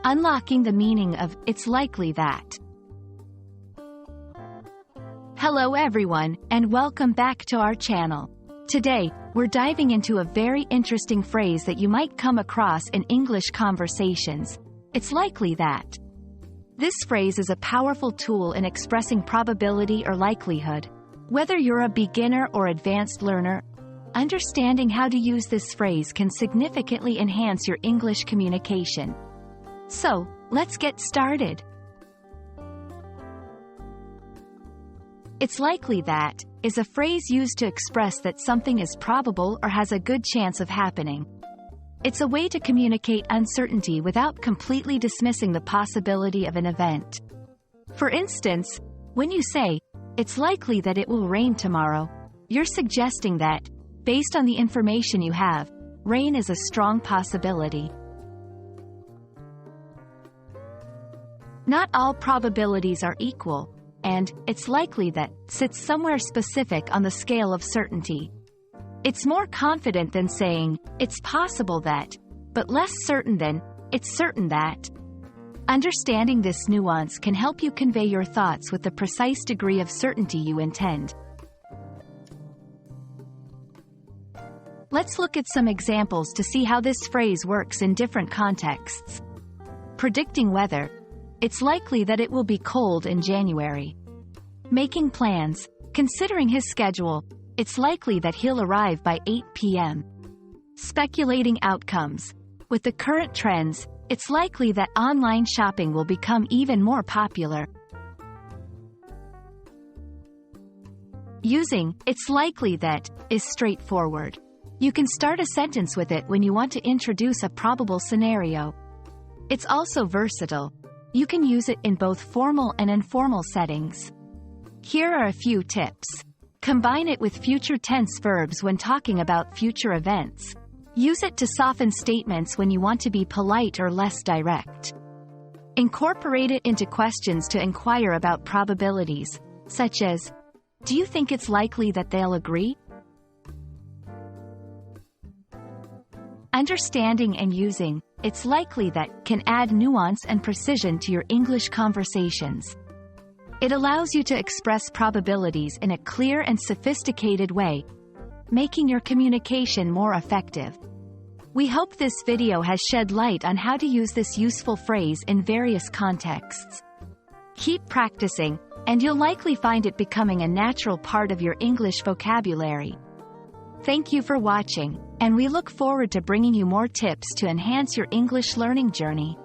Unlocking the meaning of "it's likely that." Hello everyone, and welcome back to our channel. Today, we're diving into a very interesting phrase that you might come across in English conversations. It's likely that. This phrase is a powerful tool in expressing probability or likelihood. Whether you're a beginner or advanced learner, understanding how to use this phrase can significantly enhance your English communication. So, let's get started. "It's likely that" is a phrase used to express that something is probable or has a good chance of happening. It's a way to communicate uncertainty without completely dismissing the possibility of an event. For instance, when you say, "It's likely that it will rain tomorrow," you're suggesting that, based on the information you have, rain is a strong possibility. Not all probabilities are equal, and "it's likely that" sits somewhere specific on the scale of certainty. It's more confident than saying, "It's possible that," but less certain than, "It's certain that." Understanding this nuance can help you convey your thoughts with the precise degree of certainty you intend. Let's look at some examples to see how this phrase works in different contexts. Predicting weather. "It's likely that it will be cold in January." Making plans. Considering his schedule, it's likely that he'll arrive by 8 p.m. Speculating outcomes. With the current trends, it's likely that online shopping will become even more popular. Using "it's likely that" is straightforward. You can start a sentence with it when you want to introduce a probable scenario. It's also versatile. You can use it in both formal and informal settings. Here are a few tips. Combine it with future tense verbs when talking about future events. Use it to soften statements when you want to be polite or less direct. Incorporate it into questions to inquire about probabilities, such as, "Do you think it's likely that they'll agree?" Understanding and using "it's likely that" can add nuance and precision to your English conversations. It allows you to express probabilities in a clear and sophisticated way, making your communication more effective. We hope this video has shed light on how to use this useful phrase in various contexts. Keep practicing, and you'll likely find it becoming a natural part of your English vocabulary. Thank you for watching, and we look forward to bringing you more tips to enhance your English learning journey.